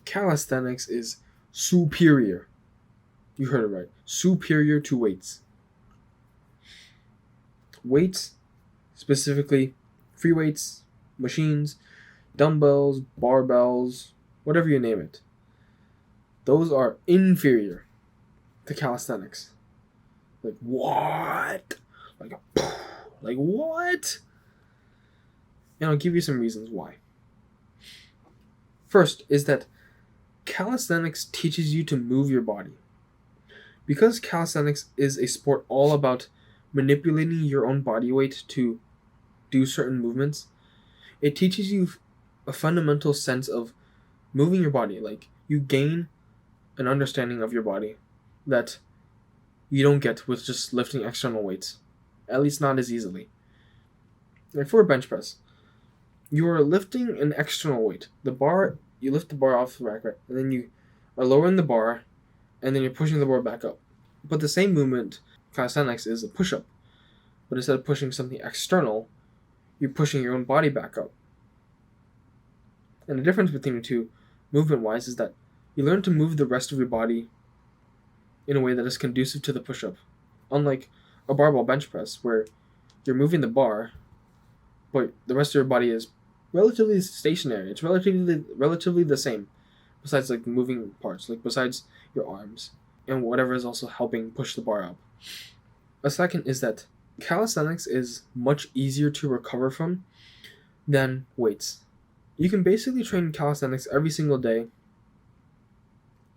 calisthenics is superior. You heard it right. Superior to weights. Weights, specifically free weights, machines, dumbbells, barbells, whatever you name it. Those are inferior to calisthenics. Like, what? Like what? And I'll give you some reasons why. First is that calisthenics teaches you to move your body. Because calisthenics is a sport all about manipulating your own body weight to do certain movements, it teaches you a fundamental sense of moving your body. Like, you gain an understanding of your body that you don't get with just lifting external weights. At least not as easily. Like for a bench press, you are lifting an external weight. The bar, you lift the bar off the rack, right? And then you are lowering the bar, and then you're pushing the bar back up. But the same movement, calisthenics, is a push-up. But instead of pushing something external, you're pushing your own body back up. And the difference between the two, movement-wise, is that you learn to move the rest of your body in a way that is conducive to the push-up. Unlike a barbell bench press, where you're moving the bar, but the rest of your body is relatively stationary. It's relatively the same, besides like moving parts, like besides your arms and whatever is also helping push the bar up. A second is that calisthenics is much easier to recover from than weights. You can basically train calisthenics every single day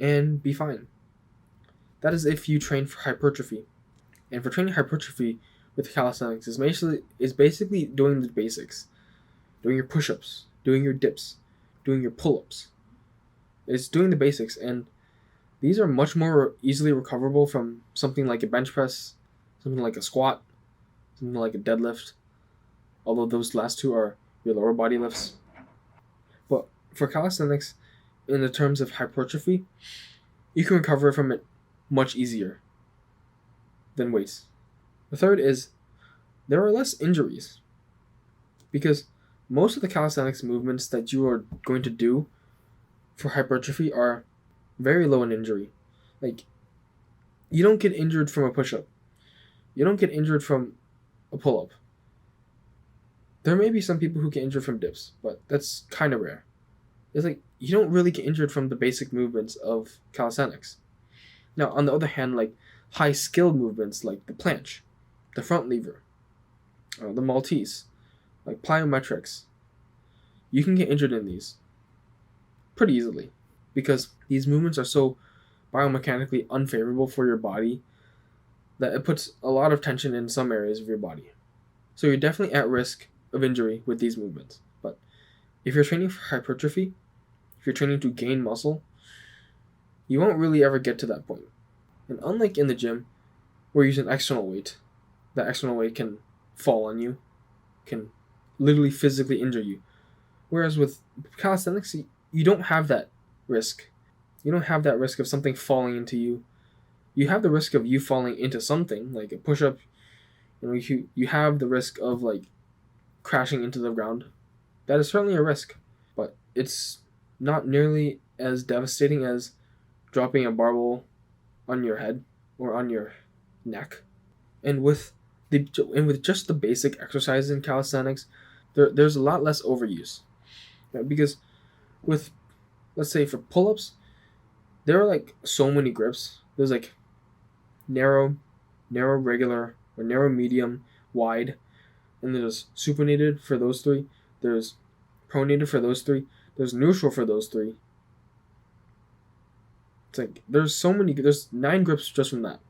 and be fine. That is if you train for hypertrophy. And for training hypertrophy with calisthenics is basically doing the basics. Doing your push-ups, doing your dips, doing your pull-ups. It's doing the basics, and these are much more easily recoverable from something like a bench press, something like a squat, something like a deadlift, although those last two are your lower body lifts. But for calisthenics, in the terms of hypertrophy, you can recover from it much easier than weights. The third is there are less injuries, because most of the calisthenics movements that you are going to do for hypertrophy are very low in injury. Like, you don't get injured from a push-up. You don't get injured from a pull-up. There may be some people who get injured from dips, but that's kind of rare. It's like, you don't really get injured from the basic movements of calisthenics. Now, on the other hand, like high-skill movements like the planche, the front lever, the Maltese, like plyometrics, you can get injured in these pretty easily because these movements are so biomechanically unfavorable for your body that it puts a lot of tension in some areas of your body. So you're definitely at risk of injury with these movements. But if you're training for hypertrophy, if you're training to gain muscle, you won't really ever get to that point. And unlike in the gym, where you use an external weight, that external weight can fall on you, can literally physically injure you. Whereas with calisthenics, you don't have that risk. You don't have that risk of something falling into you. You have the risk of you falling into something, like a push-up. You have the risk of like crashing into the ground. That is certainly a risk, but it's not nearly as devastating as dropping a barbell on your head or on your neck. And with just the basic exercises in calisthenics, there's a lot less overuse. Because with, let's say for pull-ups, there are like so many grips. There's like narrow regular, or narrow medium, wide, and there's supinated for those three. There's pronated for those three. There's neutral for those three. It's like there's 9 grips just from that.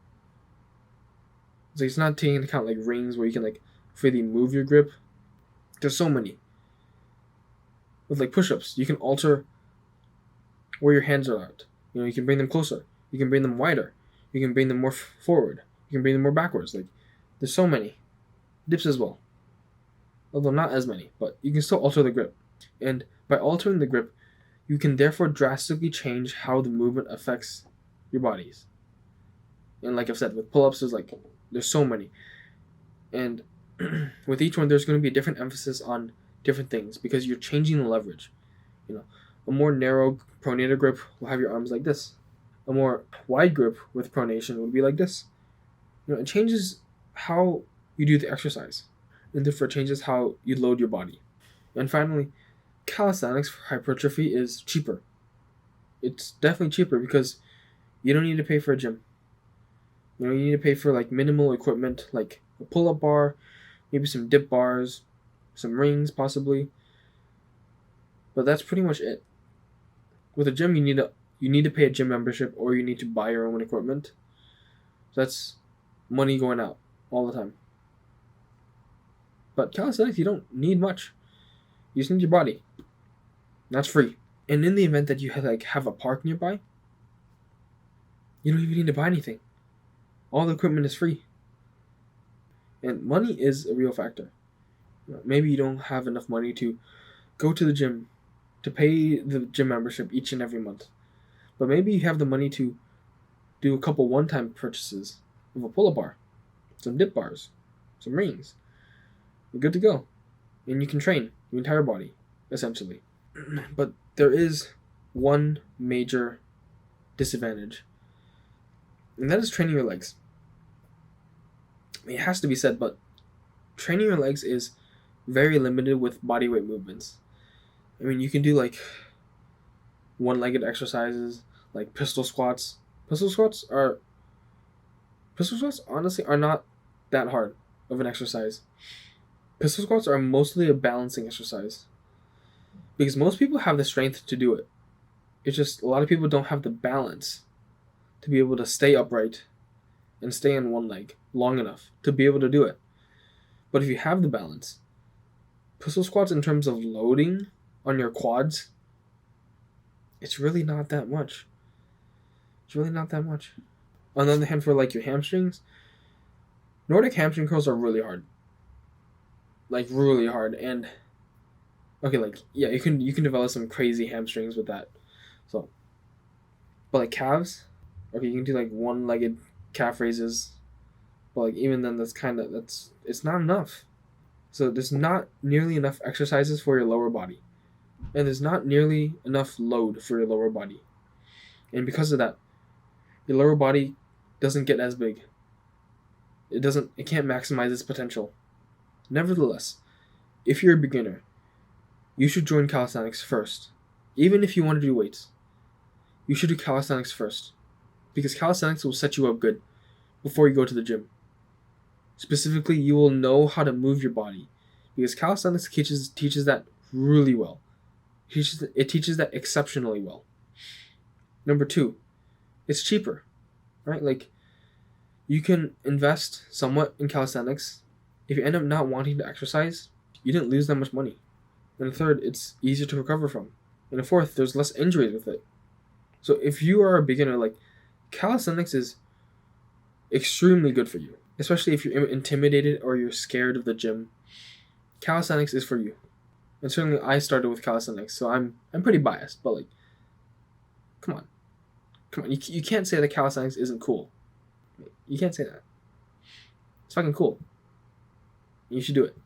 It's like it's not taking into account like rings where you can like freely move your grip. There's so many. With like push-ups, you can alter where your hands are at. You can bring them closer. You can bring them wider. You can bring them more forward. You can bring them more backwards. Like, there's so many. Dips as well. Although not as many, but you can still alter the grip. And by altering the grip, you can therefore drastically change how the movement affects your bodies. And like I've said, with pull-ups, there's so many. And with each one, there's going to be a different emphasis on different things because you're changing the leverage. A more narrow pronated grip will have your arms like this. A more wide grip with pronation would be like this. It changes how you do the exercise, and therefore it changes how you load your body. And finally, calisthenics for hypertrophy is cheaper. It's definitely cheaper because you don't need to pay for a gym. You need to pay for like minimal equipment, like a pull-up bar, maybe some dip bars, some rings possibly. But that's pretty much it. With a gym, you need to pay a gym membership, or you need to buy your own equipment. So that's money going out all the time. But calisthenics, you don't need much. You just need your body. That's free. And in the event that you have a park nearby, you don't even need to buy anything. All the equipment is free. And money is a real factor. Maybe you don't have enough money to go to the gym, to pay the gym membership each and every month. But maybe you have the money to do a couple one-time purchases of a pull-up bar, some dip bars, some rings. You're good to go. And you can train your entire body, essentially. But there is one major disadvantage, and that is training your legs. It has to be said, but training your legs is very limited with bodyweight movements. I mean, you can do like one-legged exercises, like pistol squats. Pistol squats honestly are not that hard of an exercise. Pistol squats are mostly a balancing exercise, because most people have the strength to do it. It's just a lot of people don't have the balance to be able to stay upright and stay on one leg long enough to be able to do it. But if you have the balance, pistol squats in terms of loading on your quads, it's really not that much. On the other hand, for like your hamstrings, Nordic hamstring curls are really hard. Like really hard. And okay, like yeah, you can develop some crazy hamstrings with that. So, but like calves, okay, you can do like one-legged calf raises, but like even then, it's not enough. So there's not nearly enough exercises for your lower body, and there's not nearly enough load for your lower body, and because of that, your lower body doesn't get as big. It can't maximize its potential. Nevertheless, if you're a beginner, you should join calisthenics first. Even if you want to do weights, you should do calisthenics first, because calisthenics will set you up good before you go to the gym. Specifically, you will know how to move your body, because calisthenics teaches that really well. It teaches that exceptionally well. Number 2, it's cheaper, right? Like, you can invest somewhat in calisthenics. If you end up not wanting to exercise, you didn't lose that much money. And 3rd, it's easier to recover from. And 4th, there's less injuries with it. So if you are a beginner, like, calisthenics is extremely good for you. Especially if you're intimidated or you're scared of the gym. Calisthenics is for you. And certainly I started with calisthenics, so I'm pretty biased. But like, come on. You can't say that calisthenics isn't cool. You can't say that. It's fucking cool. You should do it.